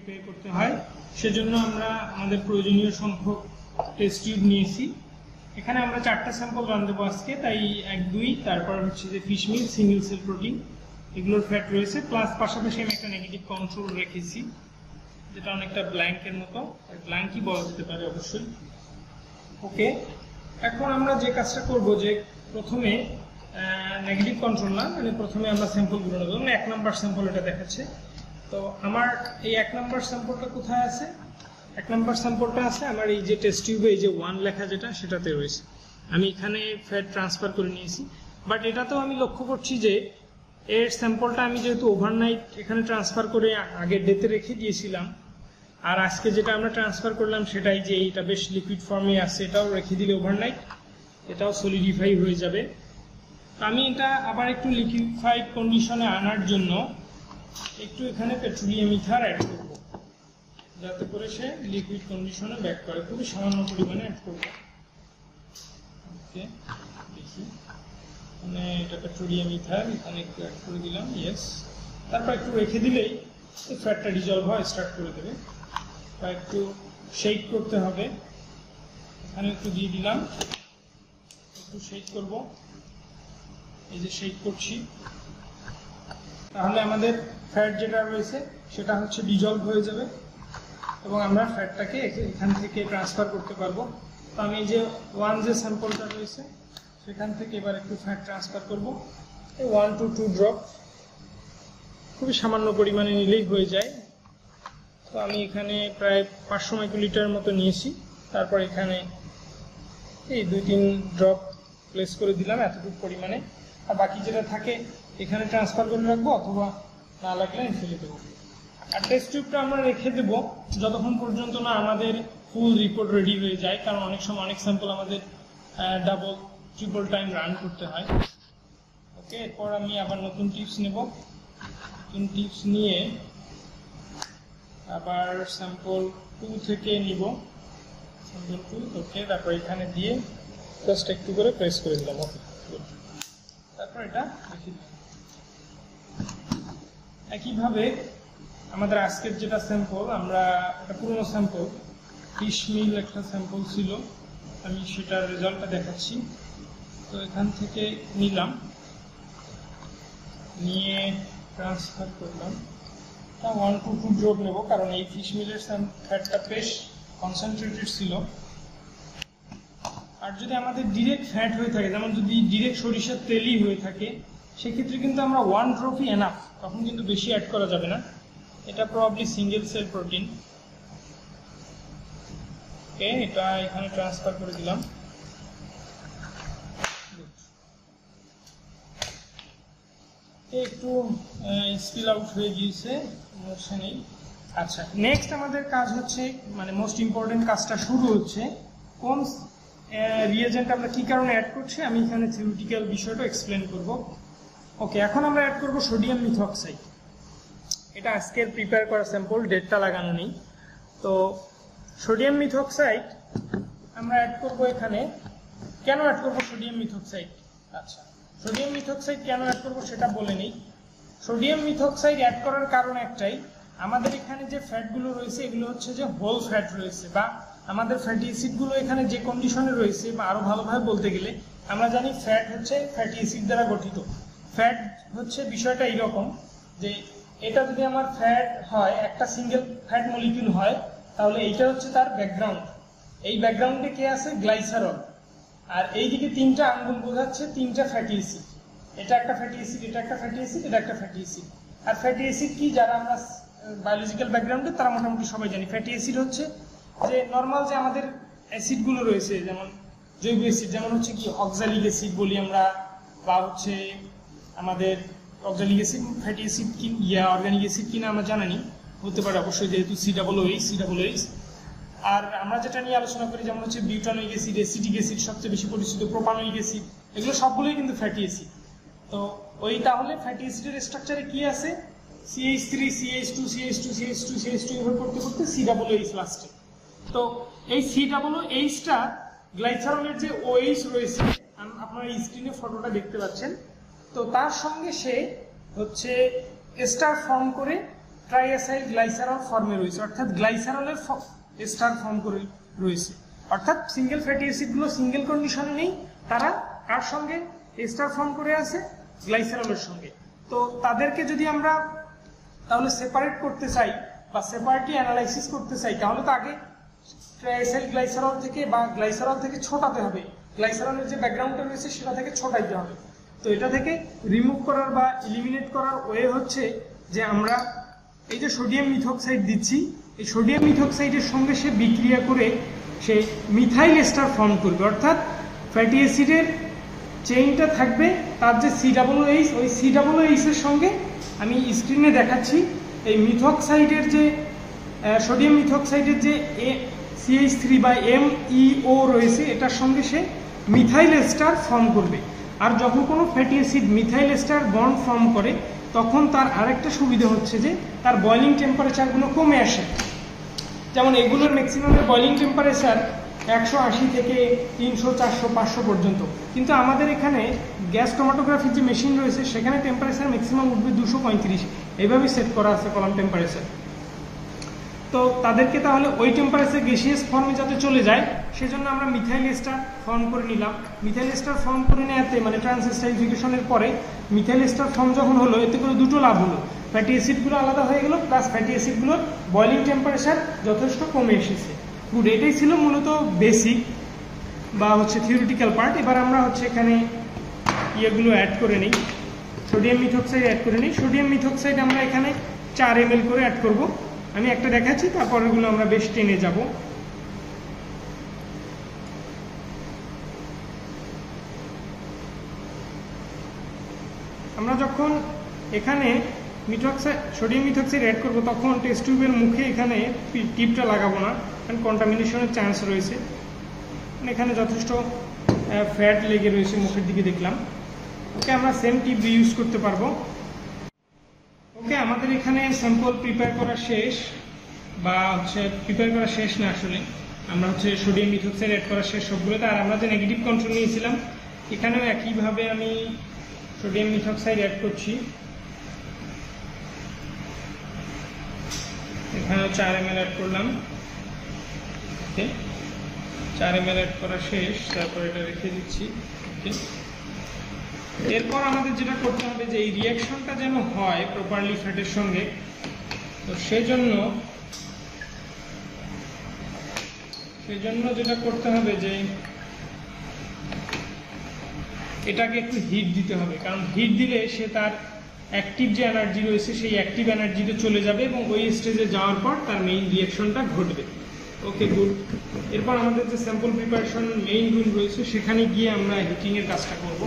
Prepare করতে হয়, সেজন্য আমরা আমাদের প্রয়োজনীয় সংখ্যক টেস্ট টিউব নিয়েছি। এখানে আমরা 4টা স্যাম্পল রান দেবো আজকে, তাই 1, 2, তারপর হচ্ছে যে fish meal, single cell protein, এগুলোর ফ্যাট রয়েছে, প্লাস পাশাপাশি আমি একটা নেগেটিভ কন্ট্রোল রেখেছি যেটা অনেকটা ব্ল্যাঙ্কের মতো, ব্ল্যাঙ্কই বলা যেতে পারে অবশ্যই। ওকে, এখন আমরা যে কাজটা করব যে প্রথমে নেগেটিভ কন্ট্রোল না, মানে প্রথমে আমরা স্যাম্পলগুলো নেব। 1 নাম্বার স্যাম্পল এটা দেখাচ্ছে। তো আমার এই 1 নাম্বার স্যাম্পলটা কোথায় আছে? 1 নাম্বার স্যাম্পলটা আছে আমার এই যে টেস্ট টিউবে, এই যে 1 লেখা যেটা, সেটাতে রয়েছে। আমি এখানে ফ্যাট ট্রান্সফার করে নিয়েছি, বাট এটাতেও আমি লক্ষ্য করছি যে এর স্যাম্পলটা আমি যেহেতু ওভারনাইট এখানে ট্রান্সফার করে আগের ডেতে রেখে দিয়েছিলাম, আর আজকে যেটা আমরা ট্রান্সফার করলাম সেটাই যে এটা বেশ লিকুইড ফর্মে আছে, এটাও রেখে দিলে ওভারনাইট এটাও সলিডিফাই হয়ে যাবে। আমি এটা আবার একটু লিকুইফাইড কন্ডিশনে আনার জন্য একটু এখানে পেট্রোলিয়াম ইথার অ্যাড করব, যাতে করে সে লিকুইড কন্ডিশনে ব্যাক করে। খুবই সামান্য পরিমাণে অ্যাড করব। ওকে, দেখি, মানে এটা পেট্রোলিয়াম ইথার এখানে একটু অ্যাড করে দিলাম। ইয়েস, তারপর একটু রেখে দিলেই ফ্যাটটা ডিজলভ হয় স্টার্ট করে দেবে। বা একটু শেক করতে হবে, এখানে একটু দিয়ে দিলাম, একটু শেক করব। এই যে শেক করছি, তাহলে আমাদের ফ্যাট যেটা রয়েছে সেটা হচ্ছে ডিজলভ হয়ে যাবে এবং আমরা ফ্যাটটাকে এখান থেকে ট্রান্সফার করতে পারবো। তো আমি এই যে 1 যে স্যাম্পলটা রয়েছে সেখান থেকে এবার একটু ফ্যাট ট্রান্সফার করব। এই 1 to 2 ড্রপ, খুবই সামান্য পরিমাণে নিলেই হয়ে যায়। তো আমি এখানে প্রায় 500 মাইক্রোলিটার মতো নিয়েছি। তারপর এখানে এই 2-3 ড্রপ প্লেস করে দিলাম এতটুকু পরিমাণে, আর বাকি যেটা থাকে এখানে ট্রান্সফার করে রাখবো, অথবা না লাগলে ফেলে দেবো। আর টেস্ট টিউবটা আমরা রেখে দেবো যতক্ষণ পর্যন্ত না আমাদের ফুল রিপোর্ট রেডি হয়ে যায়, কারণ অনেক সময় অনেক স্যাম্পল আমাদের ডাবল ট্রিপল টাইম রান করতে হয়। ওকে, এরপর আমি আবার নতুন টিপস নেব। নতুন টিপস নিয়ে আবার স্যাম্পল 2 থেকে নিব, স্যাম্পল 2। ওকে, তারপর এখানে দিয়ে জাস্ট একটু করে প্রেস করে দিলাম। ওকে, তারপর এটা রেখে দিলাম। একইভাবে আমাদের আজকের যেটা স্যাম্পল, আমরা একটা পুরোনো স্যাম্পল, ফিশ মিল একটা স্যাম্পল ছিল, আমি সেটার রেজাল্টটা দেখাচ্ছি। তো এখান থেকে নিলাম, নিয়ে ট্রান্সফার করলাম। 1 to 2 ড্রপ নেব, কারণ এই ফিশ মিলের ফ্যাটটা বেশ কনসেন্ট্রেটেড ছিল। আর যদি আমাদের ডিরেক্ট ফ্যাট হয়ে থাকে, যেমন যদি ডিরেক্ট সরিষার তেলই হয়ে থাকে, সেক্ষেত্রে কিন্তু আমরা 1 ড্রপই এনাফ, তখন কিন্তু বেশি অ্যাড করা যাবে না। এটা প্রবাবলি সিঙ্গেল সেল প্রোটিন। ওকে, এটা এখানে ট্রান্সফার করে দিলাম। একটু স্পিল আউট হয়ে গিয়েছে, সমস্যা নেই। আচ্ছা, নেক্সট আমাদের কাজ হচ্ছে, মানে মোস্ট ইম্পর্টেন্ট কাজটা শুরু হচ্ছে, কোন রিয়েজেন্ট আমরা কি কারণে অ্যাড করছি আমি এখানে থিওরিটিক্যাল বিষয়টা এক্সপ্লেন করব। ওকে, এখন আমরা অ্যাড করব সোডিয়াম মিথক্সাইড। এটা আজকের প্রিপেয়ার করা স্যাম্পল, ডেটটা লাগানো নেই। তো সোডিয়াম মিথক্সাইড আমরা অ্যাড করব এখানে। কেন অ্যাড করব সোডিয়াম মিথক্সাইড? আচ্ছা, সোডিয়াম মিথক্সাইড কেন অ্যাড করব সেটা বলে নিই। সোডিয়াম মিথক্সাইড অ্যাড করার কারণ একটাই, আমাদের এখানে যে ফ্যাটগুলো রয়েছে এগুলো হচ্ছে যে হোল ফ্যাট রয়েছে, বা আমাদের ফ্যাটি অ্যাসিডগুলো এখানে যে কন্ডিশনে রয়েছে, বা আরো ভালোভাবে বলতে গেলে আমরা জানি ফ্যাট হচ্ছে ফ্যাটি অ্যাসিড দ্বারা গঠিত। ফ্যাট হচ্ছে বিষয়টা এইরকম যে এটা যদি আমার ফ্যাট হয়, একটা সিঙ্গেল ফ্যাট মলিকিউল হয়, তাহলে এইটা হচ্ছে তার ব্যাকগ্রাউন্ড। এই ব্যাকগ্রাউন্ডে কে আছে? গ্লাইসারল। আর এইদিকে 3টা আঙ্গুল বোঝাচ্ছে 3টা ফ্যাটি অ্যাসিড। এটা একটা ফ্যাটি অ্যাসিড, এটা একটা ফ্যাটি অ্যাসিড, এটা একটা ফ্যাটি অ্যাসিড। আর ফ্যাটি অ্যাসিড কি, যারা আমরা বায়োলজিক্যাল ব্যাকগ্রাউন্ডে তারা মোটামুটি সবাই জানি। ফ্যাটি অ্যাসিড হচ্ছে যে নর্মাল যে আমাদের অ্যাসিডগুলো রয়েছে, যেমন জৈব অ্যাসিড, যেমন হচ্ছে কি অক্সালিক অ্যাসিড বলি আমরা, বা হচ্ছে আমাদের অক্সালিক অ্যাসিড ফ্যাটি অ্যাসিড কি অর্গানিক অ্যাসিড কিনা আমরা জানি, হতে পারে অবশ্যই, যেহেতু COOH। আর আমরা যেটা নিয়ে আলোচনা করি যেমন হচ্ছে বিউটানোইক অ্যাসিড, অ্যাসিটিক অ্যাসিড সবচেয়ে বেশি পরিচিত, প্রোপানোইক অ্যাসিড, এগুলো সবগুলোই কিন্তু ফ্যাটি অ্যাসিড। তো ওই তাহলে ফ্যাটি অ্যাসিডের স্ট্রাকচারে কি আছে? CH3 CH2 CH2 CH2 CH2 এভাবে করতে করতে COOH লাস্টে। তো এই COOHটা গ্লাইসারলের যে OH রয়েছে, আপনারা এই স্ক্রিনে ফটোটা দেখতে পাচ্ছেন, তো তার সঙ্গে সে হচ্ছে এস্টার ফর্ম করে ট্রাইএসাইল গ্লাইসারল ফর্মে রয়েছে, অর্থাৎ গ্লাইসারলের এস্টার ফর্ম করে রয়েছে। অর্থাৎ সিঙ্গেল ফ্যাটি অ্যাসিডগুলো সিঙ্গেল কন্ডিশনে নেই, তারা কার সঙ্গে এস্টার ফর্ম করে আছে? গ্লাইসারলের সঙ্গে। তো তাদেরকে যদি আমরা তাহলে সেপারেট করতে চাই বা সেপারেটলি অ্যানালাইসিস করতে চাই, তাহলে তো আগে ট্রাইএসাইল গ্লাইসারল থেকে বা গ্লাইসারল থেকে ছোটাতে হবে, গ্লাইসারলের যে ব্যাকগ্রাউন্ডটা রয়েছে সেটা থেকে ছোটাইতে হবে। তো এটা থেকে রিমুভ করার বা ইলিমিনেট করার ওয়ে হচ্ছে যে আমরা এই যে সোডিয়াম মিথক্সাইড দিচ্ছি, এই সোডিয়াম মিথক্সাইডের সঙ্গে সে বিক্রিয়া করে সে মিথাইল এস্টার ফর্ম করবে, অর্থাৎ ফ্যাটি অ্যাসিডের চেইনটা থাকবে তার যে COOH, ওই COOH এর সঙ্গে আমি স্ক্রিনে দেখাচ্ছি এই মিথক্সাইডের যে সোডিয়াম মিথক্সাইডের যে CH3 বা MEO রয়েছে, এটার সঙ্গে সে মিথাইল এস্টার ফর্ম করবে। আর যখন কোনো fatty acid methyl ester bond form করে তখন তার আরেকটা সুবিধা হচ্ছে যে তার বয়লিং টেম্পারেচারগুলো কমে আসে। যেমন এগুলোর ম্যাক্সিমামের বয়লিং টেম্পারেচার 180 থেকে 300, 400, 500 পর্যন্ত, কিন্তু আমাদের এখানে গ্যাস ক্রোমাটোগ্রাফির যে মেশিন রয়েছে সেখানে টেম্পারেচার ম্যাক্সিমাম উঠবে 235, এইভাবে সেট করা আছে কলাম টেম্পারেচার। তো তাদেরকে তাহলে ওই টেম্পারেচার গ্যাসিয়াস ফর্মে যাতে চলে যায় সেজন্য আমরা মিথাইল এস্টার ফর্ম করে নিলাম। মিথাইল এস্টার ফর্ম করে নেওয়াতে মানে ট্রান্সএস্টারিফিকেশনের পরে মিথাইল এস্টার ফর্ম যখন হলো, এতে করে দুটো লাভ হলো, ফ্যাটি অ্যাসিডগুলো আলাদা হয়ে গেল, প্লাস ফ্যাটি অ্যাসিডগুলোর বয়লিং টেম্পারেচার যথেষ্ট কমে এসেছে। গুড, এটাই ছিল মূলত বেসিক বা হচ্ছে থিওরিটিক্যাল পার্ট। এবার আমরা হচ্ছে এখানে ইয়েগুলো অ্যাড করে নিই, সোডিয়াম মিথক্সাইড অ্যাড করে নিই। সোডিয়াম মিথক্সাইড আমরা এখানে 4 ml করে অ্যাড করব। আমি একটা দেখাচ্ছি, তারপরেগুলো আমরা বেশ টেনে যাব। আমরা যখন এখানে সোডিয়াম মিথক্সাইড অ্যাড করব তখন টেস্ট টিউবের মুখে এখানে টিপটা লাগাবো না, কারণ কন্টামিনেশনের চান্স রয়েছে। এখানে যথেষ্ট ফ্যাট লেগে রয়েছে মুখের দিকে দেখলাম। ওকে, আমরা সেম টিপ ইউজ করতে পারবো। ওকে, আমাদের এখানে স্যাম্পল প্রিপেয়ার করা শেষ, বা হচ্ছে প্রিপেয়ার করা শেষ না, আসলে আমরা হচ্ছে সোডিয়াম মিথক্সাইড অ্যাড করা শেষ সবগুলোতে। আর আমরা যে নেগেটিভ কন্ট্রোল নিয়েছিলাম এখানেও একইভাবে আমি সোডিয়াম মিথক্সাইড অ্যাড করছি। এখানেও 4 ml অ্যাড করলাম। ওকে, 4 ml অ্যাড করা শেষ, তারপর এটা রেখে দিচ্ছি। ওকে, এরপর আমাদের যেটা করতে হবে যে এই রিয়াকশনটা যেন হয় প্রপারলি ফ্যাটের সঙ্গে, তো সেজন্য যেটা করতে হবে যে এটাকে একটু হিট দিতে হবে, কারণ হিট দিলে সে তার অ্যাক্টিভ যে এনার্জি রয়েছে সেই অ্যাক্টিভ এনার্জিতে চলে যাবে এবং ওই স্টেজে যাওয়ার পর তার মেইন রিয়াকশনটা ঘটবে। ওকে, গুড। এরপর আমাদের যে স্যাম্পল প্রিপারেশন মেইন রুম রয়েছে সেখানে গিয়ে আমরা হিটিং এর কাজটা করব।